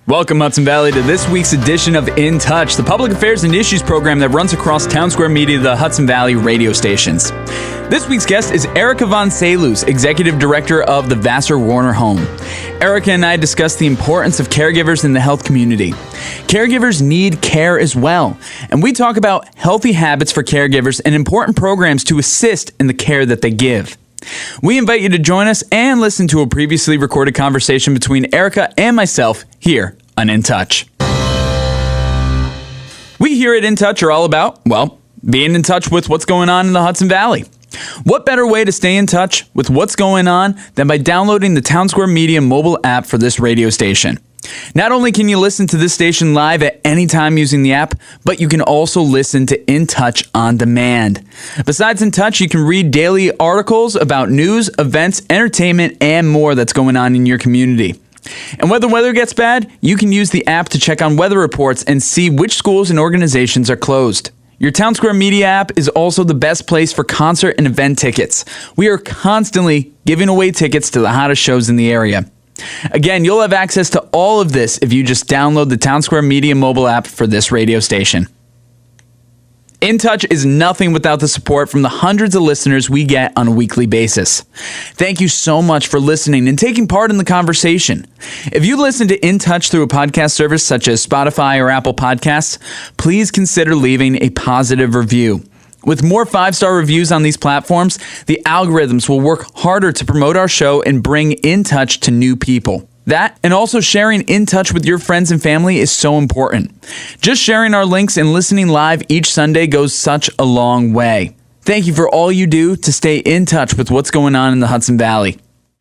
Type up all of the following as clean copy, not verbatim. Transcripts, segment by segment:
Welcome, Hudson Valley, to this week's edition of In Touch, the public affairs and issues program that runs across Townsquare Media, the Hudson Valley radio stations. This week's guest is Erika von Salews, Executive Director of the Vassar Warner Home. Erika and I discuss the importance of caregivers in the health community. Caregivers need care as well, and we talk about healthy habits for caregivers and important programs to assist in the care that they give. We invite you to join us and listen to a previously recorded conversation between Erika and myself here on In Touch. We here at In Touch are all about, well, being in touch with what's going on in the Hudson Valley. What better way to stay in touch with what's going on than by downloading the Townsquare Media mobile app for this radio station? Not only can you listen to this station live at any time using the app, but you can also listen to In Touch on demand. Besides In Touch, you can read daily articles about news, events, entertainment, and more that's going on in your community. And when the weather gets bad, you can use the app to check on weather reports and see which schools and organizations are closed. Your Townsquare Media app is also the best place for concert and event tickets. We are constantly giving away tickets to the hottest shows in the area. Again, you'll have access to all of this if you just download the Townsquare Media mobile app for this radio station. In Touch is nothing without the support from the hundreds of listeners we get on a weekly basis. Thank you so much for listening and taking part in the conversation. If you listen to In Touch through a podcast service such as Spotify or Apple Podcasts, please consider leaving a positive review. With more 5-star reviews on these platforms, the algorithms will work harder to promote our show and bring In Touch to new people. That, and also sharing In Touch with your friends and family, is so important. Just sharing our links and listening live each Sunday goes such a long way. Thank you for all you do to stay in touch with what's going on in the Hudson Valley.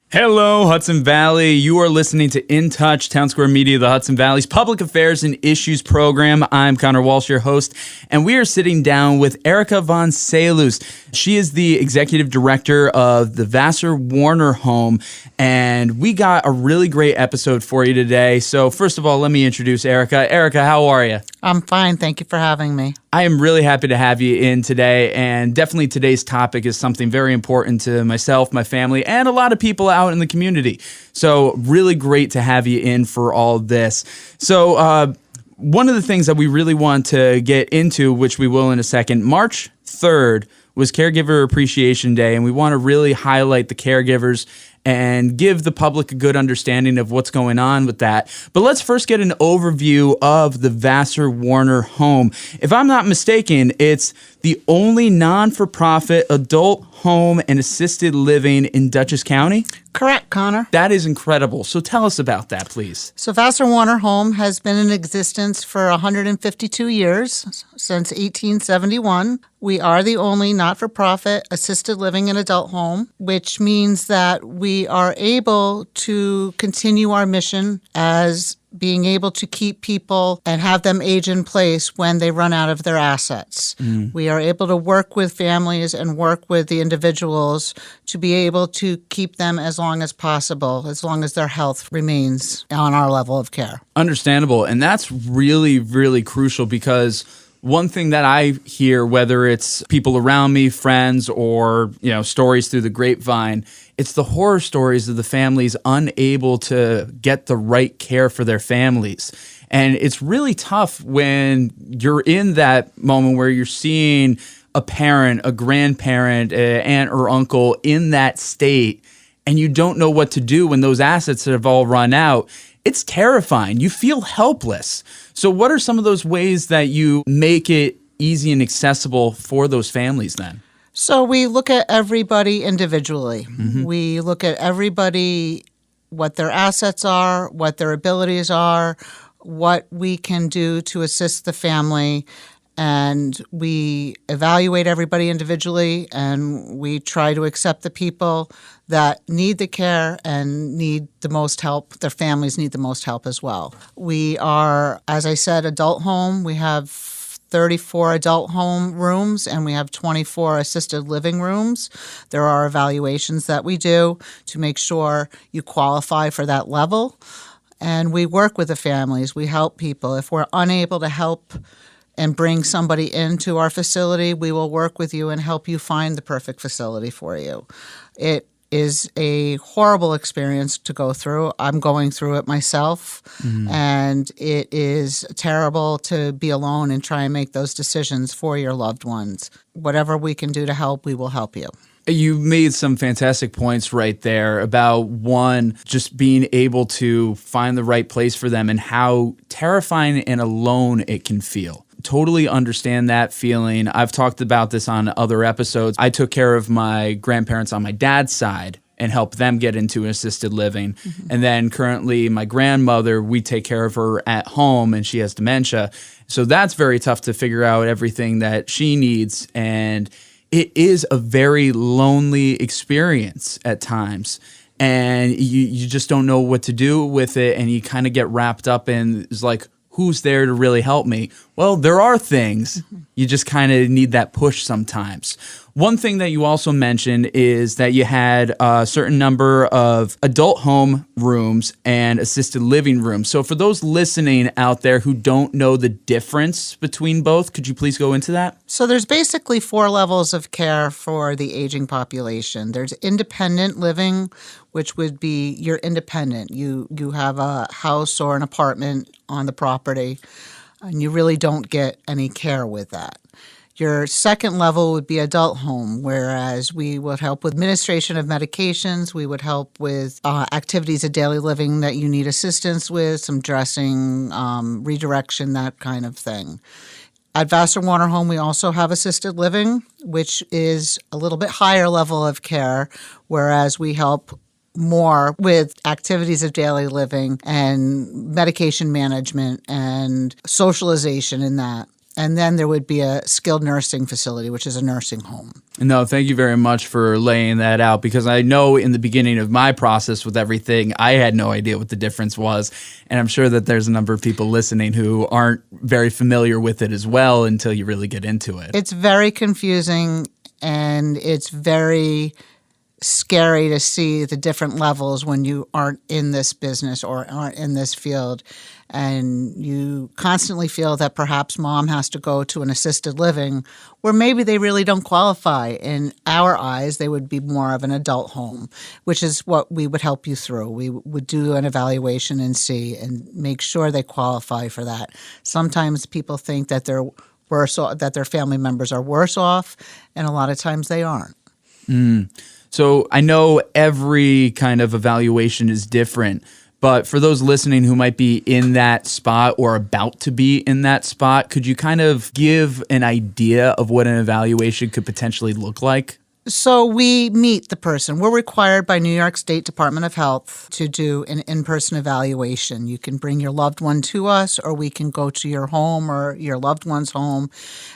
Hello, Hudson Valley. You are listening to In Touch, Townsquare Media, the Hudson Valley's public affairs and issues program. I'm Conor Walsh, your host, and we are sitting down with Erika von Salews. She is the executive director of the Vassar Warner Home, and we got a really great episode for you today. So first of all, let me introduce Erika. Erika, how are you? I'm fine. Thank you for having me. I am really happy to have you in today, and definitely today's topic is something very important to myself, my family, and a lot of people out in the community. So really great to have you in for all this. So one of the things that we really want to get into, which we will in a second, March 3rd was Caregiver Appreciation Day, and we want to really highlight the caregivers and give the public a good understanding of what's going on with that. But let's first get an overview of the Vassar Warner Home. If I'm not mistaken, it's the only non-for-profit adult home and assisted living in Dutchess County? Correct, Connor. That is incredible. So tell us about that, please. So Vassar Warner Home has been in existence for 152 years, since 1871. We are the only not-for-profit assisted living and adult home, which means that we are able to continue our mission as being able to keep people and have them age in place when they run out of their assets. We are able to work with families and work with the individuals to be able to keep them as long as possible, as long as their health remains on our level of care. Understandable. And that's really, really crucial, because one thing that I hear, whether it's people around me, friends, or stories through the grapevine, it's the horror stories of the families unable to get the right care for their families. And it's really tough when you're in that moment where you're seeing a parent, a grandparent, an aunt or uncle in that state, and you don't know what to do when those assets have all run out. It's terrifying. You feel helpless. So what are some of those ways that you make it easy and accessible for those families then? So we look at everybody individually. We look at everybody, what their assets are, what their abilities are, what we can do to assist the family. And we evaluate everybody individually, and we try to accept the people that need the care and need the most help. Their families need the most help as well. We are, as I said, adult home. We have 34 adult home rooms, and we have 24 assisted living rooms. There are evaluations that we do to make sure you qualify for that level. And we work with the families. We help people. If we're unable to help and bring somebody into our facility, we will work with you and help you find the perfect facility for you. It is a horrible experience to go through. I'm going through it myself, and it is terrible to be alone and try and make those decisions for your loved ones. Whatever we can do to help, we will help you. You made some fantastic points right there about, one, just being able to find the right place for them and how terrifying and alone it can feel. Totally understand that feeling. I've talked about this on other episodes. I took care of my grandparents on my dad's side and helped them get into assisted living. And then currently my grandmother, we take care of her at home and she has dementia. So that's very tough to figure out everything that she needs. And it is a very lonely experience at times. And you just don't know what to do with it. And you kind of get wrapped up in, it's like, who's there to really help me? Well, there are things. You just kind of need that push sometimes. One thing that you also mentioned is that you had a certain number of adult home rooms and assisted living rooms. So for those listening out there who don't know the difference between both, could you please go into that? So there's basically 4 levels of care for the aging population. There's independent living, which would be you're independent. You have a house or an apartment on the property, and you really don't get any care with that. Your second level would be adult home, whereas we would help with administration of medications. We would help with activities of daily living that you need assistance with, some dressing, redirection, that kind of thing. At Vassar Warner Home, we also have assisted living, which is a little bit higher level of care, whereas we help more with activities of daily living and medication management and socialization in that. And then there would be a skilled nursing facility, which is a nursing home. No, thank you very much for laying that out, because I know in the beginning of my process with everything, I had no idea what the difference was. And I'm sure that there's a number of people listening who aren't very familiar with it as well until you really get into it. It's very confusing, and it's very scary to see the different levels when you aren't in this business or aren't in this field. And you constantly feel that perhaps mom has to go to an assisted living where maybe they really don't qualify. In our eyes, they would be more of an adult home, which is what we would help you through. We would do an evaluation and see and make sure they qualify for that. Sometimes people think that they're worse off, that their family members are worse off, and a lot of times they aren't. So I know every kind of evaluation is different, but for those listening who might be in that spot or about to be in that spot, could you kind of give an idea of what an evaluation could potentially look like? So we meet the person. We're required by New York State Department of Health to do an in-person evaluation. You can bring your loved one to us, or we can go to your home or your loved one's home,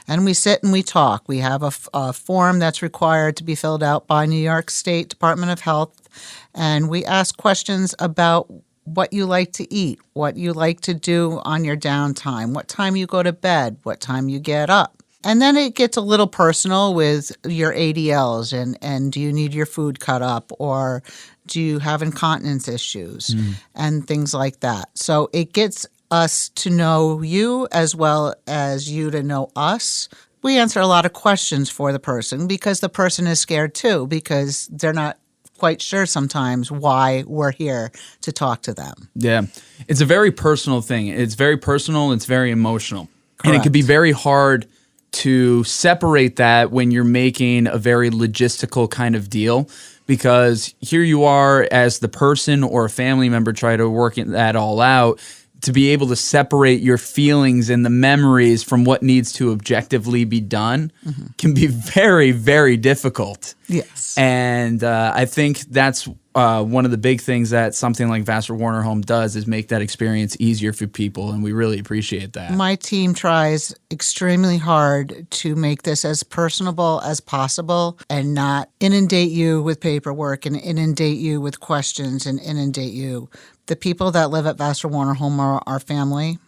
and we sit and we talk. We have a form that's required to be filled out by New York State Department of Health, and we ask questions about what you like to eat, what you like to do on your downtime, what time you go to bed, what time you get up. And then it gets a little personal with your ADLs and do you need your food cut up, or do you have incontinence issues and things like that. So it gets us to know you as well as you to know us. We answer a lot of questions for the person because the person is scared too, because they're not quite sure sometimes why we're here to talk to them. Yeah. It's a very personal thing. It's very personal. It's very emotional. Correct. And it can be very hard to separate that when you're making a very logistical kind of deal, because here you are as the person or a family member try to work that all out. To be able to separate your feelings and the memories from what needs to objectively be done can be very, very difficult. Yes. And I think that's one of the big things that something like Vassar Warner Home does is make that experience easier for people, and we really appreciate that. My team tries extremely hard to make this as personable as possible and not inundate you with paperwork and inundate you with questions and inundate you. The people that live at Vassar Warner Home are our family.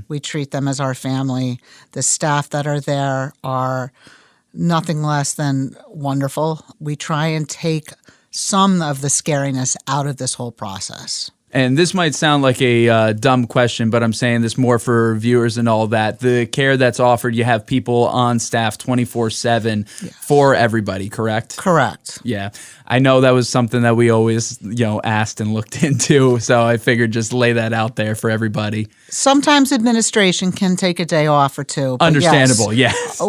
We treat them as our family. The staff that are there are nothing less than wonderful. We try and take some of the scariness out of this whole process. And this might sound like a dumb question, but I'm saying this more for viewers and all that. The care that's offered, you have people on staff 24/7 for everybody, correct? Correct. Yeah. I know that was something that we always, asked and looked into. So I figured just lay that out there for everybody. Sometimes administration can take a day off or two. But Understandable, yes.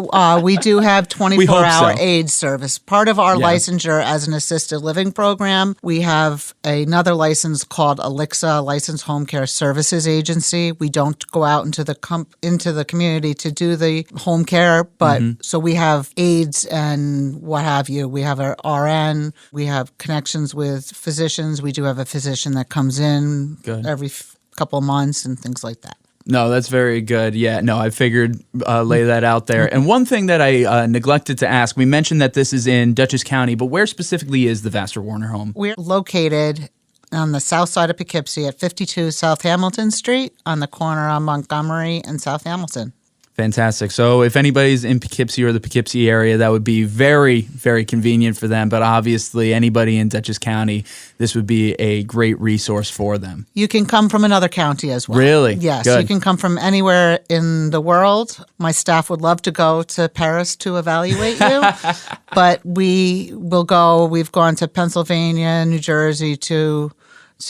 We do have 24-hour so. aid service. Part of our licensure as an assisted living program, we have another license called Ericka, Licensed Home Care Services Agency. We don't go out into the community to do the home care, but so we have aides and what have you. We have our RN. We have connections with physicians. We do have a physician that comes in every couple of months and things like that. No, that's very good. Yeah, no, I figured lay that out there. And one thing that I neglected to ask, we mentioned that this is in Dutchess County, but where specifically is the Vassar Warner Home? We're located on the south side of Poughkeepsie at 52 South Hamilton Street on the corner of Montgomery and South Hamilton. Fantastic. So if anybody's in Poughkeepsie or the Poughkeepsie area, that would be very, very convenient for them. But obviously, anybody in Dutchess County, this would be a great resource for them. You can come from another county as well. Really? Yes. Good. You can come from anywhere in the world. My staff would love to go to Paris to evaluate you, but we will go. We've gone to Pennsylvania, New Jersey to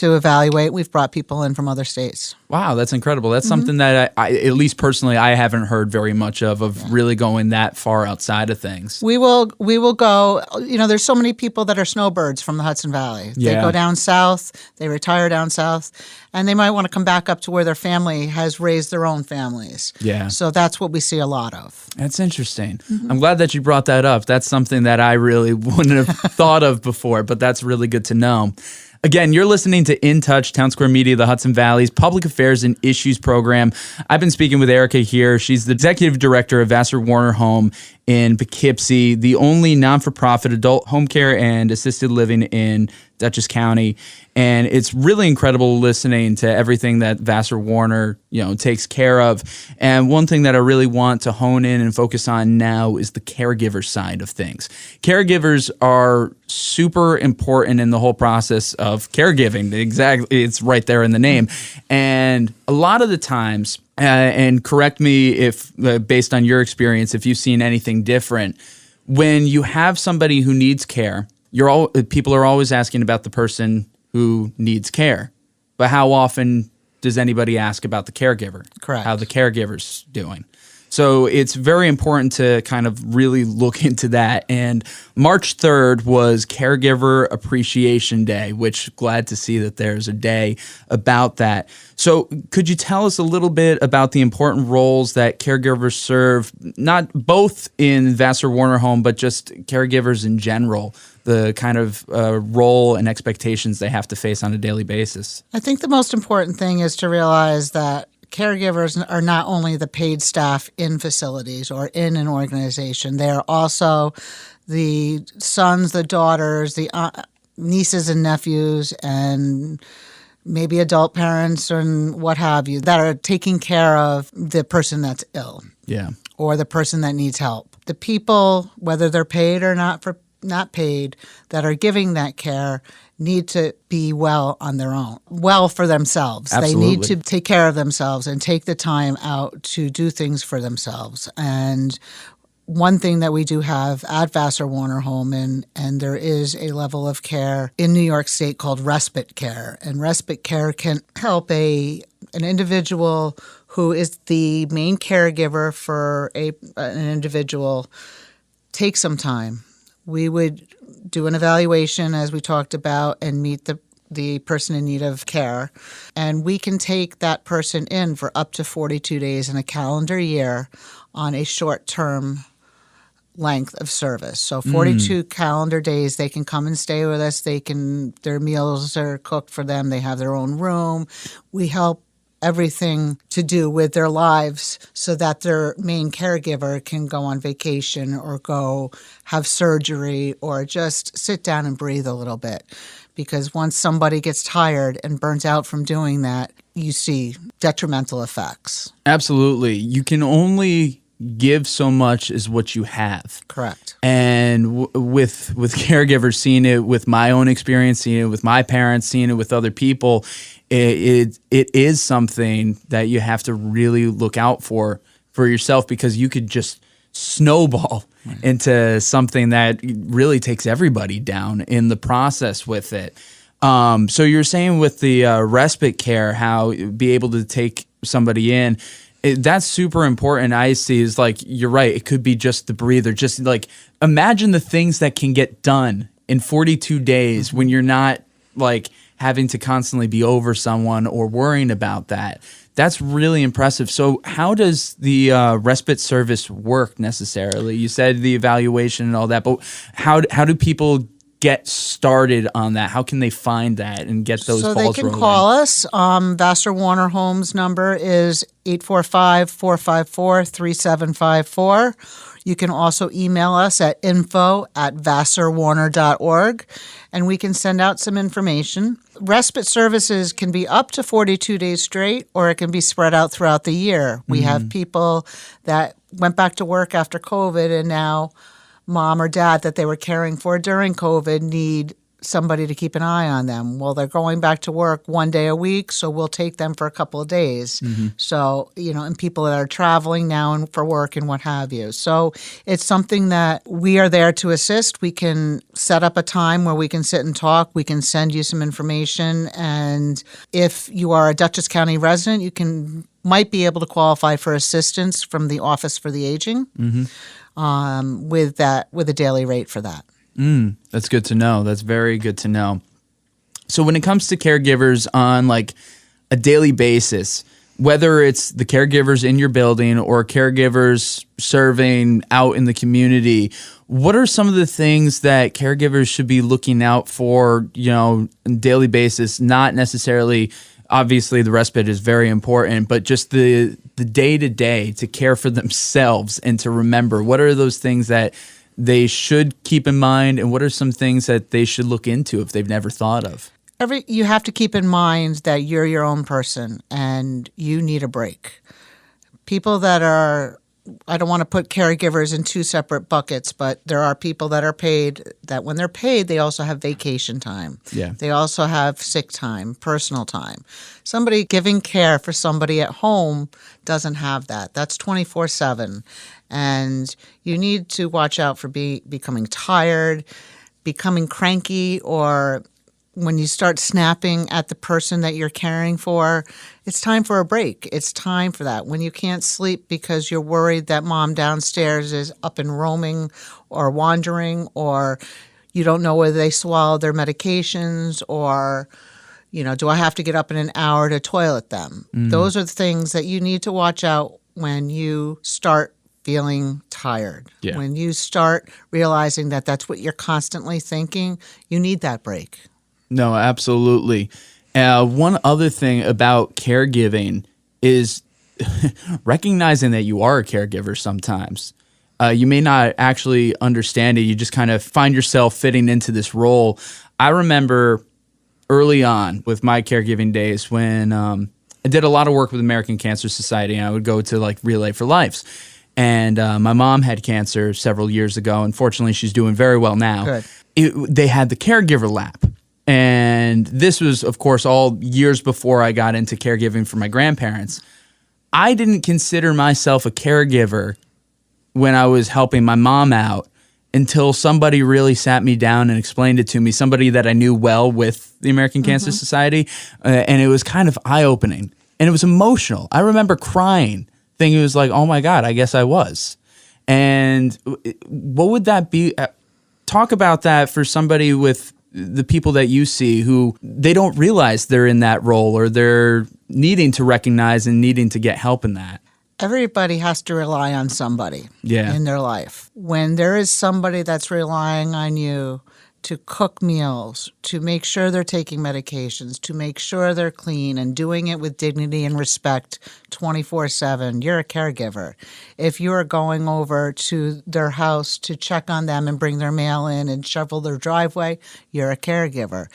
evaluate. We've brought people in from other states. Wow, that's incredible. That's something that I, at least personally, I haven't heard very much of really going that far outside of things. We will go, there's so many people that are snowbirds from the Hudson Valley. They go down south, they retire down south, and they might want to come back up to where their family has raised their own families. Yeah. So that's what we see a lot of. That's interesting. I'm glad that you brought that up. That's something that I really wouldn't have thought of before, but that's really good to know. Again, you're listening to In Touch, Townsquare Media, the Hudson Valley's Public Affairs and Issues program. I've been speaking with Erika here. She's the Executive Director of Vassar Warner Home in Poughkeepsie, the only non-for-profit adult home care and assisted living in Dutchess County. And it's really incredible listening to everything that Vassar Warner, takes care of. And one thing that I really want to hone in and focus on now is the caregiver side of things. Caregivers are super important in the whole process of caregiving. Exactly, it's right there in the name. And a lot of the times, and correct me if, based on your experience, if you've seen anything different, when you have somebody who needs care, people are always asking about the person who needs care. But how often does anybody ask about the caregiver? Correct. How the caregiver's doing? So it's very important to kind of really look into that. And March 3rd was Caregiver Appreciation Day, which glad to see that there's a day about that. So could you tell us a little bit about the important roles that caregivers serve, not both in Vassar Warner Home, but just caregivers in general, the kind of role and expectations they have to face on a daily basis? I think the most important thing is to realize that caregivers are not only the paid staff in facilities or in an organization. They are also the sons, the daughters, the nieces and nephews, and maybe adult parents and what have you that are taking care of the person that's ill or the person that needs help. The people, whether they're paid or not paid, that are giving that care need to be well on their own, well for themselves. Absolutely. They need to take care of themselves and take the time out to do things for themselves. And one thing that we do have at Vassar Warner Home, and there is a level of care in New York State called respite care. And respite care can help an individual who is the main caregiver for an individual take some time. We would do an evaluation, as we talked about, and meet the person in need of care. And we can take that person in for up to 42 days in a calendar year on a short-term length of service. So 42 calendar days, they can come and stay with us. Their meals are cooked for them. They have their own room. We help everything to do with their lives so that their main caregiver can go on vacation or go have surgery or just sit down and breathe a little bit. Because once somebody gets tired and burnt out from doing that, you see detrimental effects. Absolutely. You can only give so much as what you have. Correct. And with caregivers, seeing it with my own experience, seeing it with my parents, seeing it with other people, it is something that you have to really look out for yourself, because you could just snowball into something that really takes everybody down in the process with it. So you're saying with the respite care, how be able to take somebody in, that's super important. I see is like, you're right. It could be just the breather. Just like, imagine the things that can get done in 42 days when you're not like having to constantly be over someone or worrying about that. That's really impressive. So how does the respite service work necessarily? You said the evaluation and all that, but how do people get started on that? How can they find that and get those balls rolling? So they can call us. Vassar Warner Home's number is 845-454-3754. You can also email us at info@vassarwarner.org, and we can send out some information. Respite services can be up to 42 days straight, or it can be spread out throughout the year. We have people that went back to work after COVID, and now mom or dad that they were caring for during COVID need somebody to keep an eye on them. Well, they're going back to work one day a week, so we'll take them for a couple of days. So, and people that are traveling now and for work and what have you. So it's something that we are there to assist. We can set up a time where we can sit and talk. We can send you some information. And if you are a Dutchess County resident, you might be able to qualify for assistance from the Office for the Aging with a daily rate for that. That's good to know. That's very good to know. So when it comes to caregivers on like a daily basis, whether it's the caregivers in your building or caregivers serving out in the community, what are some of the things that caregivers should be looking out for, on a daily basis? Not necessarily, obviously the respite is very important, but just the day-to-day to care for themselves and to remember. What are those things that they should keep in mind, and what are some things that they should look into if they've never thought of? You have to keep in mind that you're your own person and you need a break. People that are, I don't want to put caregivers in two separate buckets, but there are people that are paid that when they're paid, they also have vacation time. Yeah. They also have sick time, personal time. Somebody giving care for somebody at home doesn't have that. That's 24/7. And you need to watch out for becoming tired, becoming cranky, or when you start snapping at the person that you're caring for. It's time for a break. It's time for that. When you can't sleep because you're worried that mom downstairs is up and roaming or wandering, or you don't know whether they swallowed their medications, or do I have to get up in an hour to toilet them? Those are the things that you need to watch out when you start feeling tired. Yeah. When you start realizing that that's what you're constantly thinking, you need that break. No, absolutely. One other thing about caregiving is recognizing that you are a caregiver sometimes. You may not actually understand it. You just kind of find yourself fitting into this role. I remember early on with my caregiving days when I did a lot of work with American Cancer Society, and I would go to like Relay for Lives. And my mom had cancer several years ago. Unfortunately, she's doing very well now. Good. They had the caregiver lab. And this was, of course, all years before I got into caregiving for my grandparents. I didn't consider myself a caregiver when I was helping my mom out until somebody really sat me down and explained it to me, somebody that I knew well with the American Cancer Society. And it was kind of eye-opening. And it was emotional. I remember crying. Thing, it was like, oh my God, I guess I was. And what would that be? Talk about that for somebody with the people that you see who they don't realize they're in that role, or they're needing to recognize and needing to get help in that. Everybody has to rely on somebody in their life. When there is somebody that's relying on you to cook meals, to make sure they're taking medications, to make sure they're clean and doing it with dignity and respect 24/7. You're a caregiver. If you're going over to their house to check on them and bring their mail in and shovel their driveway, you're a caregiver.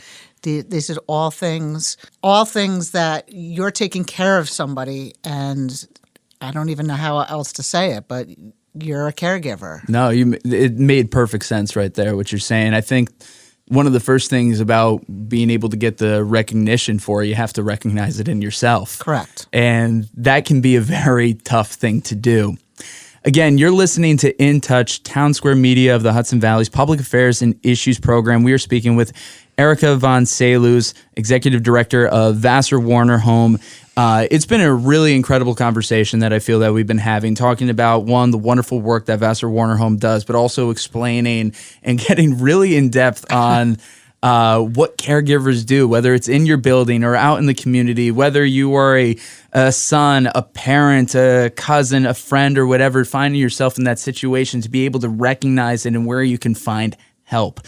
This is all things that you're taking care of somebody, and I don't even know how else to say it, but you're a caregiver. No, it made perfect sense right there, what you're saying. I think one of the first things about being able to get the recognition for it, you have to recognize it in yourself. Correct. And that can be a very tough thing to do. Again, you're listening to In Touch, Townsquare Media of the Hudson Valley's Public Affairs and Issues program. We are speaking with Erika von Salews, Executive Director of Vassar Warner Home. It's been a really incredible conversation that I feel that we've been having, talking about, one, the wonderful work that Vassar Warner Home does, but also explaining and getting really in depth on what caregivers do, whether it's in your building or out in the community, whether you are a son, a parent, a cousin, a friend, or whatever, finding yourself in that situation, to be able to recognize it and where you can find help.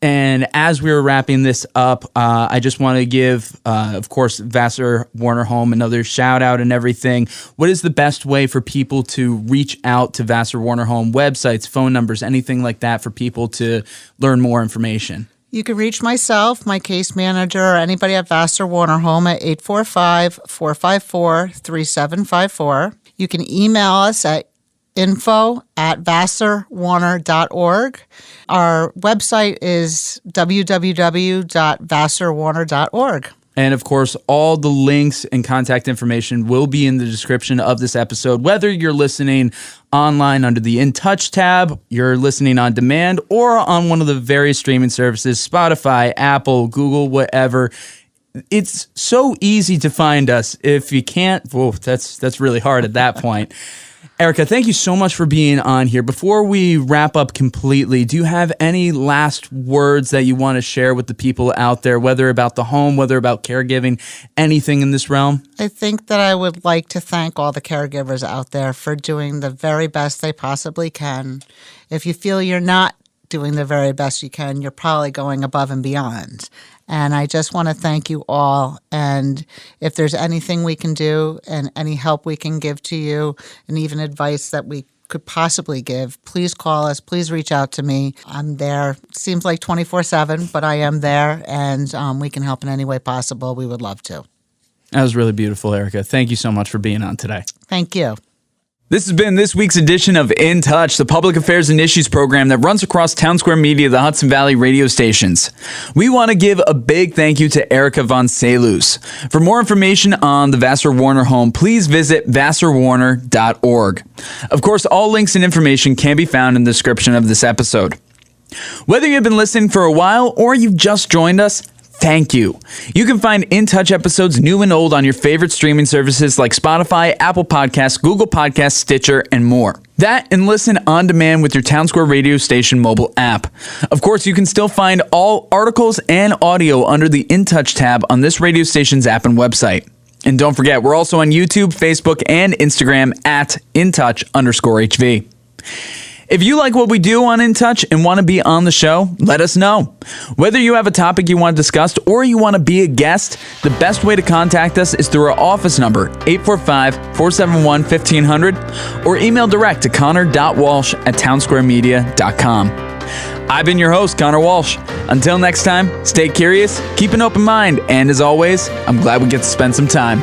And as we were wrapping this up, I just want to give, of course, Vassar Warner Home another shout out and everything. What is the best way for people to reach out to Vassar Warner Home? Websites, phone numbers, anything like that for people to learn more information? You can reach myself, my case manager, or anybody at Vassar Warner Home at 845-454-3754. You can email us at info@vassarwarner.org. Our website is www.vassarwarner.org. And of course, all the links and contact information will be in the description of this episode, whether you're listening online under the In Touch tab, you're listening on demand, or on one of the various streaming services, Spotify, Apple, Google, whatever. It's so easy to find us. If you can't, well, that's really hard at that point. Erika, thank you so much for being on here. Before we wrap up completely, do you have any last words that you want to share with the people out there, whether about the home, whether about caregiving, anything in this realm? I think that I would like to thank all the caregivers out there for doing the very best they possibly can. If you feel you're not doing the very best you can, you're probably going above and beyond. And I just want to thank you all. And if there's anything we can do and any help we can give to you, and even advice that we could possibly give, please call us. Please reach out to me. I'm there. Seems like 24/7, but I am there, and we can help in any way possible. We would love to. That was really beautiful, Erika. Thank you so much for being on today. Thank you. This has been this week's edition of In Touch, the Public Affairs and Issues program that runs across Townsquare Media, the Hudson Valley radio stations. We want to give a big thank you to Erika von Salews. For more information on the Vassar Warner Home, please visit vassarwarner.org. Of course, all links and information can be found in the description of this episode. Whether you've been listening for a while or you've just joined us, thank you. You can find In Touch episodes new and old on your favorite streaming services like Spotify, Apple Podcasts, Google Podcasts, Stitcher, and more. That and listen on demand with your Townsquare radio station mobile app. Of course, you can still find all articles and audio under the In Touch tab on this radio station's app and website. And don't forget, we're also on YouTube, Facebook, and Instagram at InTouch_HV. If you like what we do on In Touch and want to be on the show, let us know. Whether you have a topic you want discussed or you want to be a guest, the best way to contact us is through our office number, 845-471-1500, or email direct to connor.walsh@townsquaremedia.com. I've been your host, Conor Walsh. Until next time, stay curious, keep an open mind, and as always, I'm glad we get to spend some time.